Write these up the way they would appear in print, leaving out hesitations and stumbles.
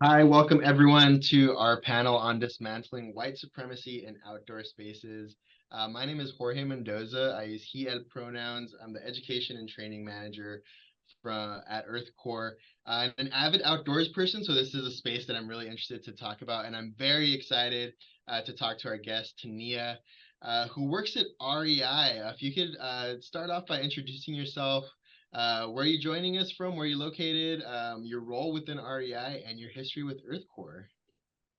Hi, welcome everyone to our panel on dismantling white supremacy in outdoor spaces. My name is Jorge Mendoza. I use he, ed pronouns. I'm the education and training manager at EarthCorps. I'm an avid outdoors person, so this is a space that I'm really interested to talk about, and I'm very excited to talk to our guest, Tania, who works at REI. If you could start off by introducing yourself, where are you joining us from? Where are you located? Your role within REI and your history with EarthCorps.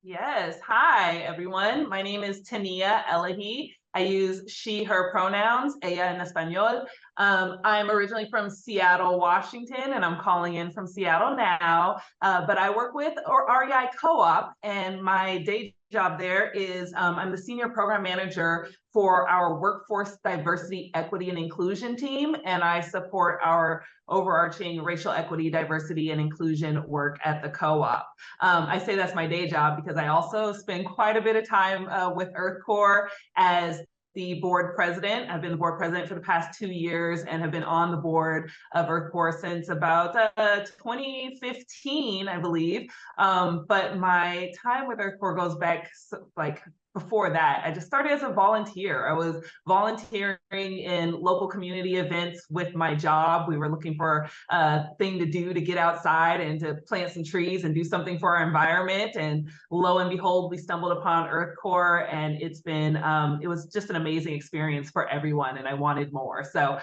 Yes. Hi, everyone. My name is Tania Elahee. I use she, her pronouns, ella en español. I'm originally from Seattle, Washington, and I'm calling in from Seattle now. But I work with REI Co-op, and my day job there is I'm the senior program manager for our workforce diversity, equity, and inclusion team, and I support our overarching racial equity, diversity, and inclusion work at the co-op. I say that's my day job because I also spend quite a bit of time with EarthCorps as the board president. I've been the board president for the past 2 years and have been on the board of EarthCorps since about 2015, I believe. But my time with EarthCorps goes back like before that. I just started as a volunteer. I was volunteering in local community events with my job. We were looking for a thing to do to get outside and to plant some trees and do something for our environment. And lo and behold, we stumbled upon EarthCorps, and it was just an amazing experience for everyone, and I wanted more. So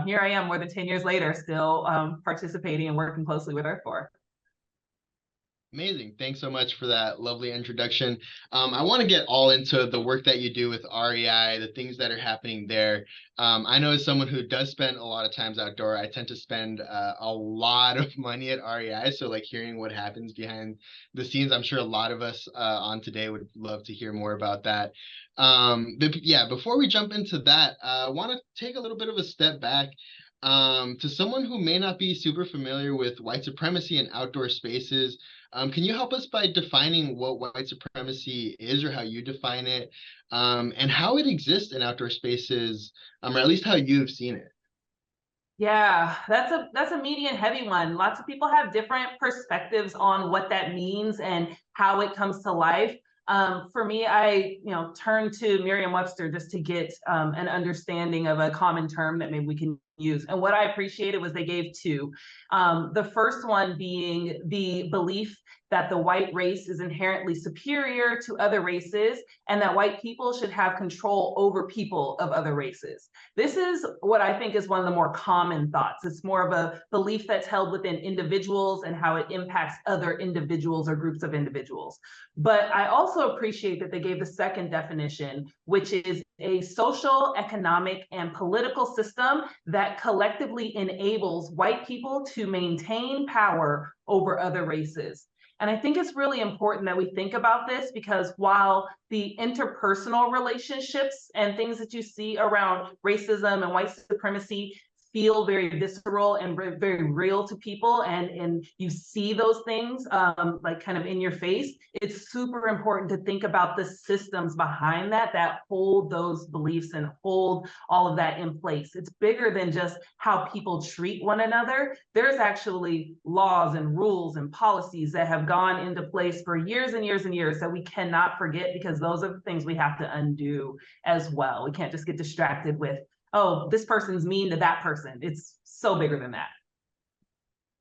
here I am more than 10 years later, still participating and working closely with EarthCorps. Amazing. Thanks so much for that lovely introduction. I want to get all into the work that you do with REI, the things that are happening there. I know as someone who does spend a lot of times outdoor, I tend to spend a lot of money at REI. So like hearing what happens behind the scenes, I'm sure a lot of us on today would love to hear more about that. But yeah, before we jump into that, I want to take a little bit of a step back. To someone who may not be super familiar with white supremacy and outdoor spaces, can you help us by defining what white supremacy is, or how you define it, and how it exists in outdoor spaces, or at least how you've seen it? Yeah, that's a meaty and heavy one. Lots of people have different perspectives on what that means and how it comes to life. For me, I turn to Merriam-Webster just to get an understanding of a common term that maybe we can use. And what I appreciated was they gave two. The first one being the belief that the white race is inherently superior to other races and that white people should have control over people of other races. This is what I think is one of the more common thoughts. It's more of a belief that's held within individuals and how it impacts other individuals or groups of individuals. But I also appreciate that they gave the second definition, which is a social, economic, and political system that collectively enables white people to maintain power over other races. And I think it's really important that we think about this because while the interpersonal relationships and things that you see around racism and white supremacy feel very visceral and very real to people, and you see those things like kind of in your face, it's super important to think about the systems behind that hold those beliefs and hold all of that in place. It's bigger than just how people treat one another. There's actually laws and rules and policies that have gone into place for years and years and years that we cannot forget, because those are the things we have to undo as well. We can't just get distracted with, oh, this person's mean to that person. It's so bigger than that.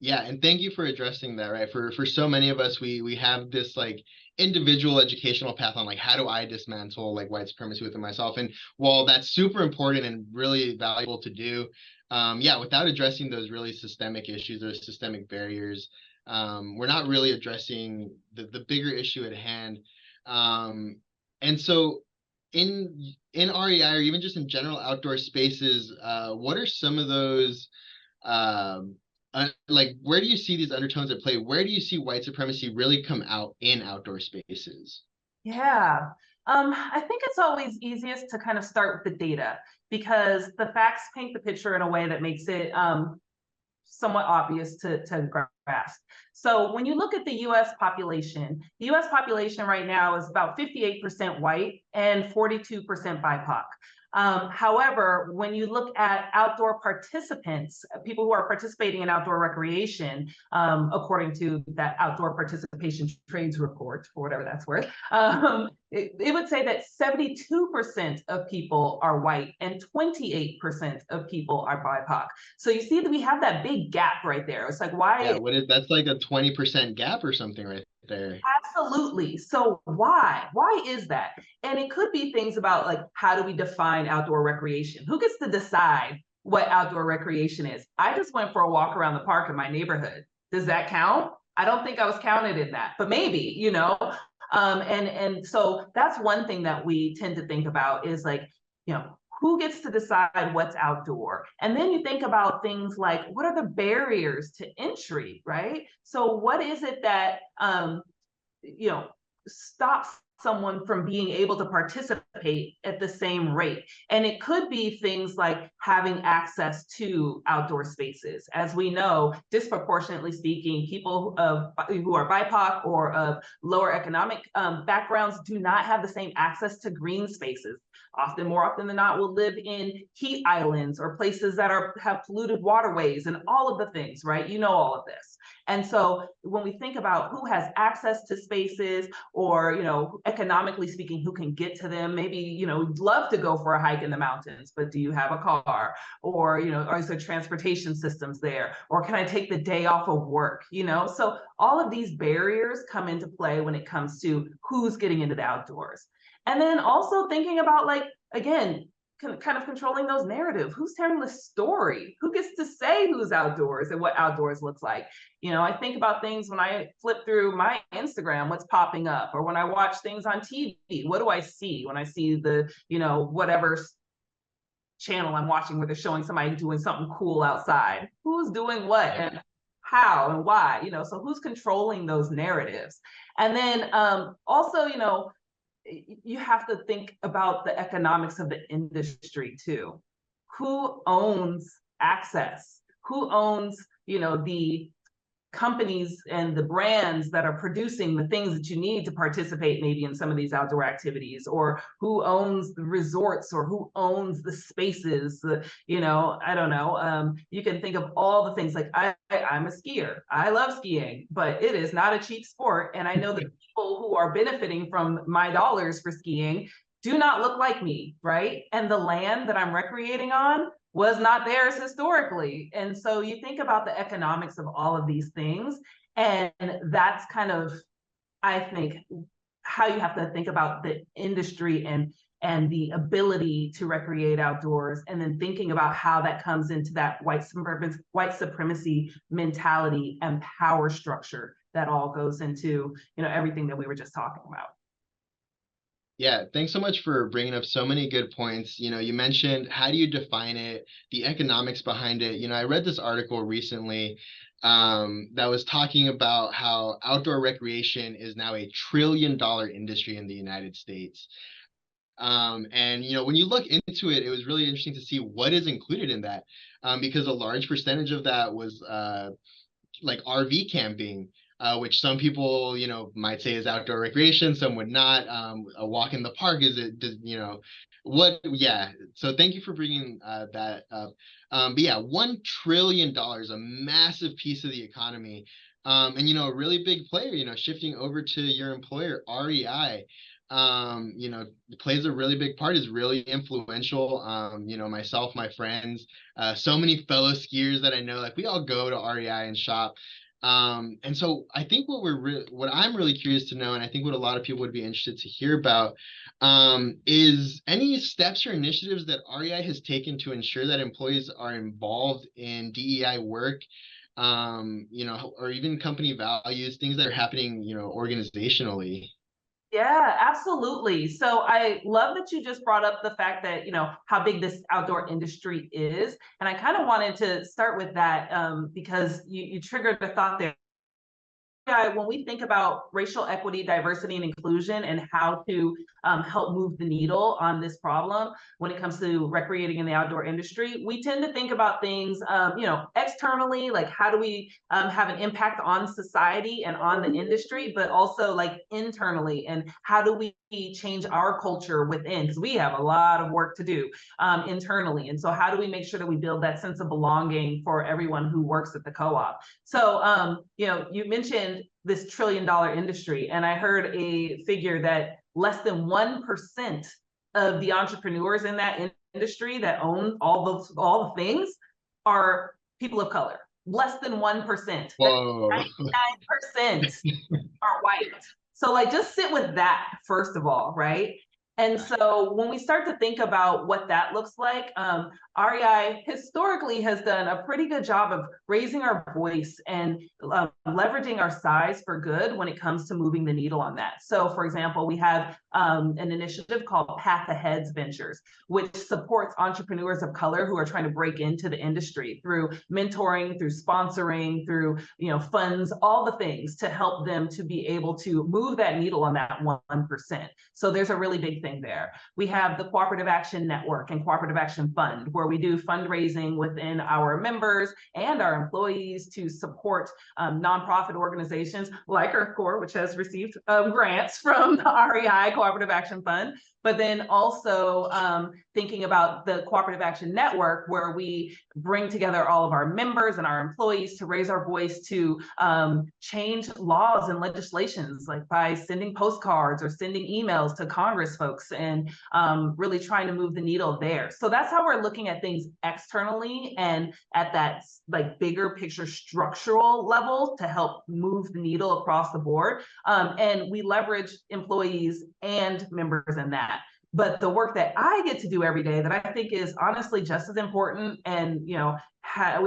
Yeah, and thank you for addressing that, right? For so many of us, we have this like individual educational path on like how do I dismantle like white supremacy within myself. And while that's super important and really valuable to do, yeah, without addressing those really systemic issues, those systemic barriers, we're not really addressing the bigger issue at hand. And so in REI, or even just in general outdoor spaces, what are some of those like, where do you see these undertones at play? Where do you see white supremacy really come out in outdoor spaces? Yeah. I think it's always easiest to kind of start with the data because the facts paint the picture in a way that makes it somewhat obvious to grasp. So when you look at the US population right now is about 58% white and 42% BIPOC. However, when you look at outdoor participants, people who are participating in outdoor recreation, according to that outdoor participation trades report, for whatever that's worth, it would say that 72% of people are white and 28% of people are BIPOC. So you see that we have that big gap right there. It's like, Yeah, why? what is that's like a 20% gap or something right there. Absolutely. So why? Why is that? And it could be things about like, how do we define outdoor recreation? Who gets to decide what outdoor recreation is? I just went for a walk around the park in my neighborhood. Does that count? I don't think I was counted in that, but maybe, you know. And so that's one thing that we tend to think about is like, you know, who gets to decide what's outdoor? And then you think about things like, what are the barriers to entry, right? So what is it that, you know, stops someone from being able to participate at the same rate? And it could be things like having access to outdoor spaces. As we know, disproportionately speaking, people who are BIPOC or of lower economic backgrounds do not have the same access to green spaces. More often than not, will live in heat islands or places that have polluted waterways and all of the things, right? You know all of this. And so when we think about who has access to spaces or, you know, economically speaking, who can get to them, maybe, you know, you'd love to go for a hike in the mountains, but do you have a car? Or, you know, are there transportation systems there? Or can I take the day off of work? You know, so all of these barriers come into play when it comes to who's getting into the outdoors. And then also thinking about, like, again, kind of controlling those narratives. Who's telling the story? Who gets to say who's outdoors and what outdoors looks like? You know, I think about things when I flip through my Instagram, what's popping up, or when I watch things on TV, what do I see when I see the, you know, whatever channel I'm watching where they're showing somebody doing something cool outside? Who's doing what and how and why? You know, so who's controlling those narratives? And then also, you know, you have to think about the economics of the industry too. Who owns access? Who owns, you know, the companies and the brands that are producing the things that you need to participate maybe in some of these outdoor activities? Or who owns the resorts, or who owns the spaces? You know, I don't know. You can think of all the things. Like I'm a skier. I love skiing, but it is not a cheap sport. And I know that people who are benefiting from my dollars for skiing do not look like me, right? And the land that I'm recreating on was not theirs historically. And so you think about the economics of all of these things, and that's kind of, I think, how you have to think about the industry and the ability to recreate outdoors, and then thinking about how that comes into that white supremacy mentality and power structure that all goes into, you know, everything that we were just talking about. Yeah, thanks so much for bringing up so many good points. You know, you mentioned how do you define it, the economics behind it. You know, I read this article recently that was talking about how outdoor recreation is now a $1 trillion industry in the United States. And you know, when you look into it, it was really interesting to see what is included in that, because a large percentage of that was like RV camping, which some people, you know, might say is outdoor recreation, some would not. A walk in the park is it? You know, what? Yeah. So thank you for bringing that up. But yeah, $1 trillion, a massive piece of the economy, and you know, a really big player. You know, shifting over to your employer, REI. You know, plays a really big part, is really influential. You know, myself, my friends, so many fellow skiers that I know, like we all go to REI and shop. And so I think what I'm really curious to know, and I think what a lot of people would be interested to hear about, is any steps or initiatives that REI has taken to ensure that employees are involved in DEI work, you know, or even company values, things that are happening, you know, organizationally. Yeah, absolutely. So I love that you just brought up the fact that, you know, how big this outdoor industry is. And I kind of wanted to start with that because you triggered the thought there. When we think about racial equity, diversity, and inclusion, and how to help move the needle on this problem when it comes to recreating in the outdoor industry, we tend to think about things, externally, like how do we have an impact on society and on the industry, but also like internally, and how do we change our culture within, because we have a lot of work to do internally. And so how do we make sure that we build that sense of belonging for everyone who works at the co-op? So, you mentioned this $1 trillion industry, and I heard a figure that less than 1% of the entrepreneurs in that industry that own all the things are people of color. Less than 1%. Whoa. 99% are white. So like, just sit with that first of all, right? And so when we start to think about what that looks like, REI historically has done a pretty good job of raising our voice and leveraging our size for good when it comes to moving the needle on that. So for example, we have an initiative called Path Ahead's Ventures, which supports entrepreneurs of color who are trying to break into the industry through mentoring, through sponsoring, through funds, all the things to help them to be able to move that needle on that 1%. So there's a really big thing there. We have the Cooperative Action Network and Cooperative Action Fund, where we do fundraising within our members and our employees to support nonprofit organizations like EarthCorps, which has received grants from the REI Cooperative Action Fund. But then also thinking about the Cooperative Action Network, where we bring together all of our members and our employees to raise our voice to change laws and legislations, like by sending postcards or sending emails to Congress folks, and really trying to move the needle there. So that's how we're looking at things externally and at that like bigger picture structural level to help move the needle across the board. And we leverage employees and members in that. But the work that I get to do every day that I think is honestly just as important, and we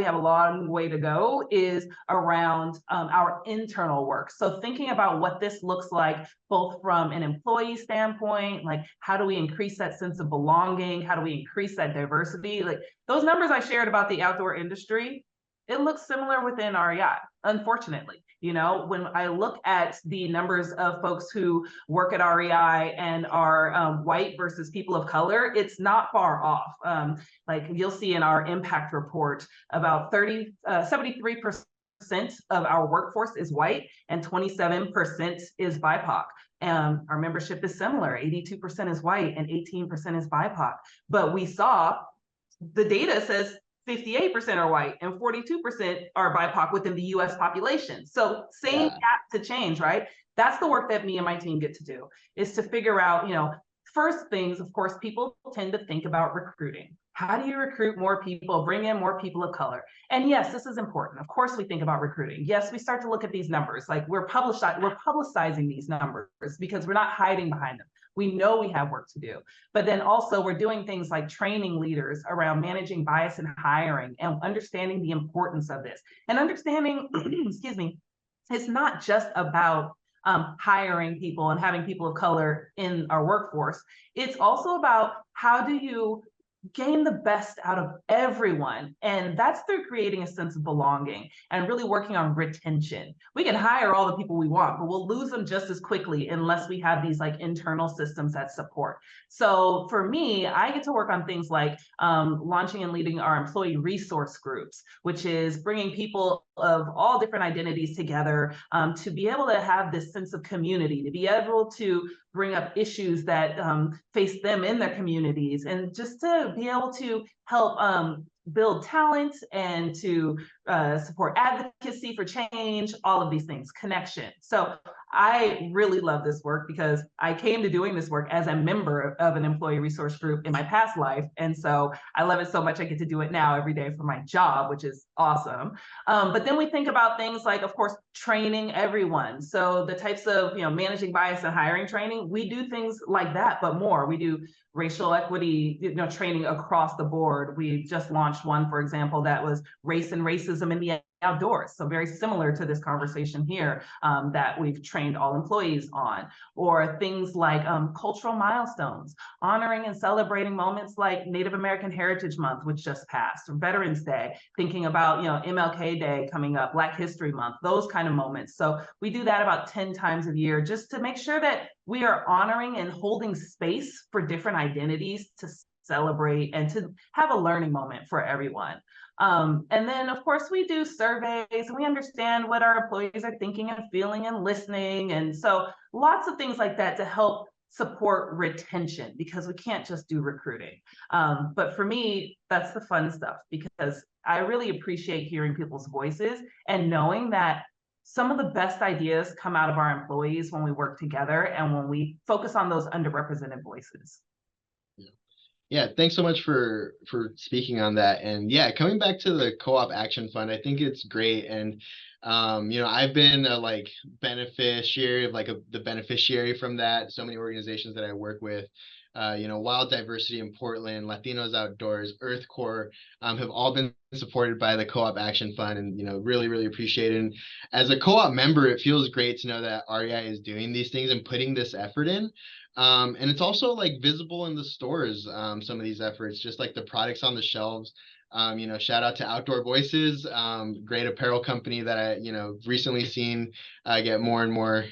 have a long way to go, is around our internal work. So thinking about what this looks like, both from an employee standpoint, like how do we increase that sense of belonging? How do we increase that diversity? Like those numbers I shared about the outdoor industry, it looks similar within REI, unfortunately. When I look at the numbers of folks who work at REI and are white versus people of color, it's not far off. Like you'll see in our impact report, about 73% of our workforce is white and 27% is BIPOC. Our membership is similar, 82% is white and 18% is BIPOC. But we saw the data says 58% are white and 42% are BIPOC within the US population. So same gap to change, right? That's the work that me and my team get to do, is to figure out, first things, of course, people tend to think about recruiting. How do you recruit more people, bring in more people of color? And yes, this is important. Of course, we think about recruiting. Yes, we start to look at these numbers, like we're publicizing these numbers because we're not hiding behind them. We know we have work to do, but then also we're doing things like training leaders around managing bias in hiring and understanding the importance of this, and understanding, excuse me, it's not just about hiring people and having people of color in our workforce. It's also about how do you gain the best out of everyone. And that's through creating a sense of belonging and really working on retention. We can hire all the people we want, but we'll lose them just as quickly unless we have these like internal systems that support. So for me, I get to work on things like launching and leading our employee resource groups, which is bringing people of all different identities together to be able to have this sense of community, to be able to bring up issues that face them in their communities, and just to be able to help build talent and to support advocacy for change, all of these things, connection. So I really love this work because I came to doing this work as a member of an employee resource group in my past life. And so I love it so much I get to do it now every day for my job, which is awesome. But then we think about things like, of course, training everyone. So the types of, managing bias and hiring training, we do things like that, but more. We do racial equity, training across the board. We just launched one, for example, that was race and racism in the outdoors. So very similar to this conversation here that we've trained all employees on, or things like cultural milestones, honoring and celebrating moments like Native American Heritage Month, which just passed, or Veterans Day, thinking about, MLK Day coming up, Black History Month, those kind of moments. So we do that about 10 times a year just to make sure that we are honoring and holding space for different identities to celebrate and to have a learning moment for everyone. And then, of course, we do surveys and we understand what our employees are thinking and feeling and listening. And so lots of things like that to help support retention, because we can't just do recruiting. But for me, that's the fun stuff, because I really appreciate hearing people's voices and knowing that some of the best ideas come out of our employees when we work together and when we focus on those underrepresented voices. Yeah, thanks so much for speaking on that. And yeah, coming back to the Co-op Action Fund, I think it's great. And I've been a beneficiary of the beneficiary from that. So many organizations that I work with, Wild Diversity in Portland, Latinos Outdoors, EarthCorps, have all been supported by the Co-op Action Fund, and really, really appreciate it. And as a co-op member, it feels great to know that REI is doing these things and putting this effort in. And it's also visible in the stores, some of these efforts, just like the products on the shelves. Shout out to Outdoor Voices, great apparel company that I, recently seen get more and more,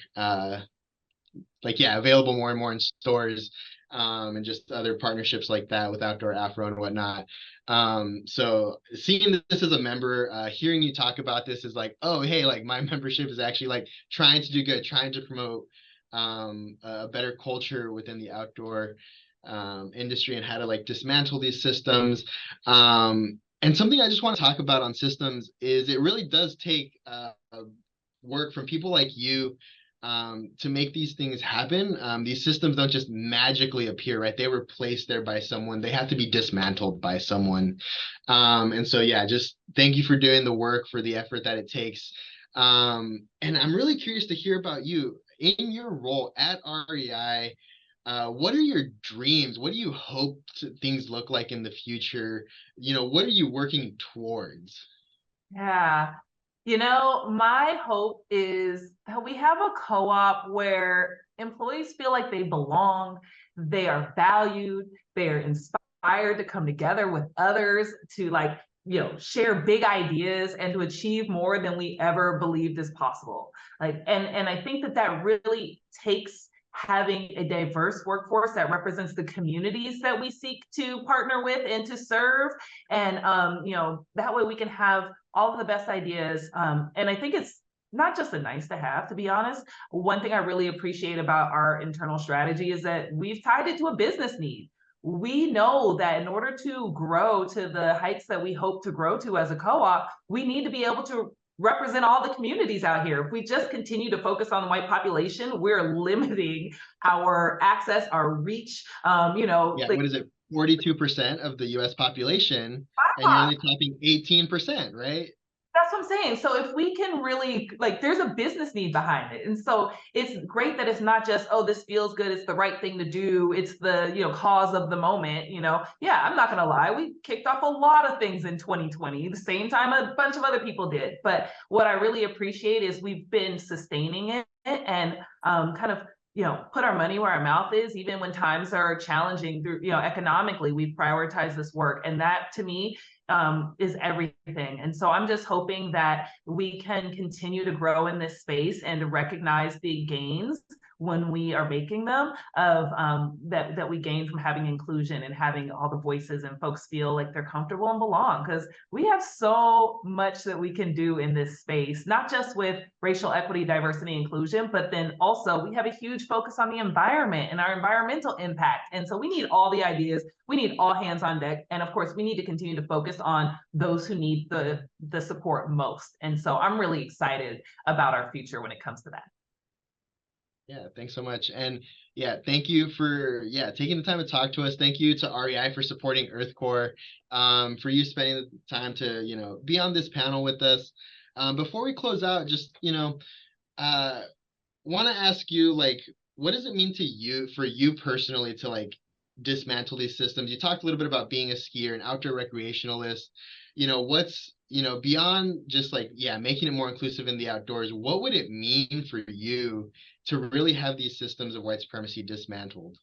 available more and more in stores, and just other partnerships like that with Outdoor Afro and whatnot. So seeing this as a member, hearing you talk about this is oh, hey, my membership is actually trying to do good, trying to promote a better culture within the outdoor industry and how to dismantle these systems. And something I just want to talk about on systems is it really does take work from people like you to make these things happen. These systems don't just magically appear, right? They were placed there by someone. They have to be dismantled by someone. And so, yeah, just thank you for doing the work, for the effort that it takes. And I'm really curious to hear about you in your role at REI. What are your dreams? What do you hope things look like in the future? What are you working towards? Yeah. My hope is that we have a co-op where employees feel like they belong, they are valued, they are inspired to come together with others to share big ideas and to achieve more than we ever believed is possible. And I think that really takes having a diverse workforce that represents the communities that we seek to partner with and to serve. And that way we can have all of the best ideas. And I think it's not just a nice to have, to be honest. One thing I really appreciate about our internal strategy is that we've tied it to a business need. We know that in order to grow to the heights that we hope to grow to as a co-op, we need to be able to represent all the communities out here. If we just continue to focus on the white population, we're limiting our access, our reach. What is it? 42% of the US population, and you're only tapping 18%, right? That's what I'm saying. So if we can really, there's a business need behind it. And so it's great that it's not just, oh, this feels good, it's the right thing to do, it's the, cause of the moment. Yeah, I'm not going to lie. We kicked off a lot of things in 2020, the same time a bunch of other people did. But what I really appreciate is we've been sustaining it and kind of put our money where our mouth is, even when times are challenging through, economically, we've prioritized this work. And that to me is everything. And so I'm just hoping that we can continue to grow in this space and to recognize the gains when we are making them of that we gain from having inclusion and having all the voices and folks feel like they're comfortable and belong, because we have so much that we can do in this space, not just with racial equity, diversity, inclusion, but then also we have a huge focus on the environment and our environmental impact. And so we need all the ideas, we need all hands on deck. And of course, we need to continue to focus on those who need the support most. And so I'm really excited about our future when it comes to that. Yeah, thanks so much. And yeah, thank you for taking the time to talk to us. Thank you to REI for supporting EarthCorps, for you spending the time to, be on this panel with us. Before we close out, just, want to ask you, what does it mean to you, for you personally, to dismantle these systems? You talked a little bit about being a skier, an outdoor recreationalist. What's, beyond just making it more inclusive in the outdoors, what would it mean for you to really have these systems of white supremacy dismantled?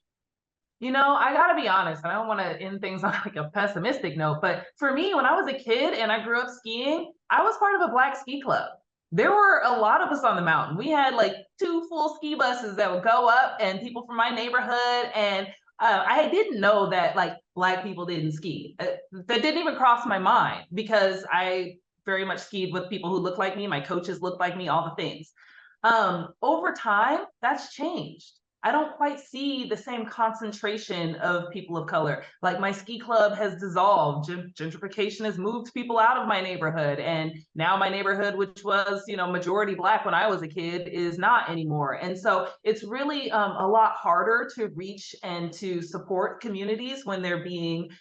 I gotta be honest, and I don't want to end things on a pessimistic note, but for me, when I was a kid and I grew up skiing, I was part of a Black ski club. There were a lot of us on the mountain. We had 2 full ski buses that would go up, and people from my neighborhood. And I didn't know that like Black people didn't ski. That didn't even cross my mind, because I very much skied with people who looked like me. My coaches looked like me, all the things. Over time, that's changed. I don't quite see the same concentration of people of color. Like, my ski club has dissolved. Gentrification has moved people out of my neighborhood. And now my neighborhood, which was, majority Black when I was a kid, is not anymore. And so it's really a lot harder to reach and to support communities when they're being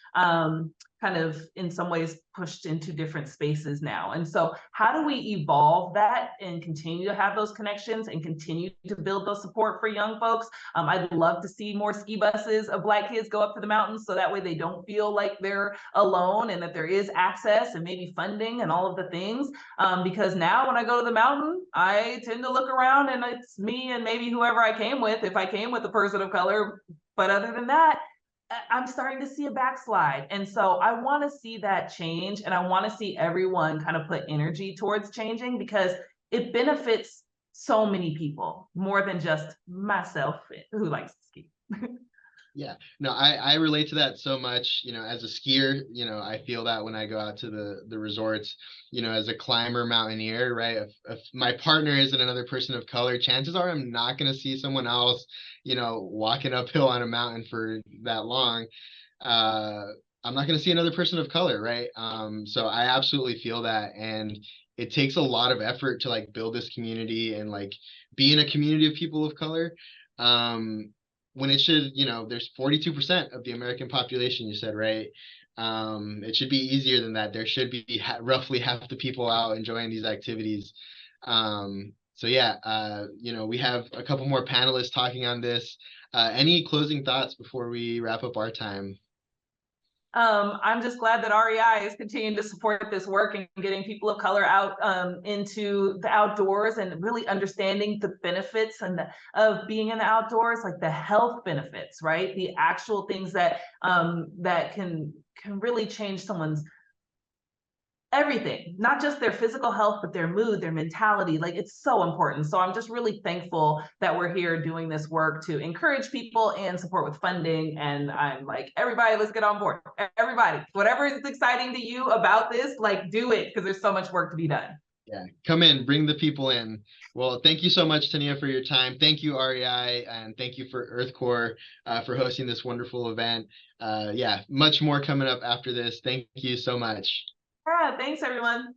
kind of in some ways pushed into different spaces now. And so how do we evolve that and continue to have those connections and continue to build those support for young folks? I'd love to see more ski buses of Black kids go up to the mountains, so that way they don't feel like they're alone, and that there is access and maybe funding and all of the things. Because now when I go to the mountain, I tend to look around and it's me and maybe whoever I came with, if I came with a person of color. But other than that, I'm starting to see a backslide. And so I want to see that change, and I want to see everyone kind of put energy towards changing, because it benefits so many people more than just myself who likes to ski. Yeah, no, I relate to that so much. As a skier, I feel that when I go out to the resorts, as a climber, mountaineer, right? If my partner isn't another person of color, chances are I'm not going to see someone else, walking uphill on a mountain for that long. Uh, I'm not going to see another person of color, right? So I absolutely feel that, and it takes a lot of effort to like build this community and like be in a community of people of color. When it should, there's 42% of the American population, you said, right? It should be easier than that. There should be roughly half the people out enjoying these activities. So yeah, we have a couple more panelists talking on this. Any closing thoughts before we wrap up our time? I'm just glad that REI is continuing to support this work and getting people of color out into the outdoors, and really understanding the benefits of being in the outdoors, like the health benefits, right? The actual things that that can really change someone's everything, not just their physical health, but their mood, their mentality. Like, it's so important. So I'm just really thankful that we're here doing this work to encourage people and support with funding. And I'm like, everybody, let's get on board. Everybody, whatever is exciting to you about this, like, do it, because there's so much work to be done. Yeah, come in, bring the people in. Well, thank you so much, Tania, for your time. Thank you, REI, and thank you for EarthCorps for hosting this wonderful event. Yeah, much more coming up after this. Thank you so much. Yeah, thanks, everyone.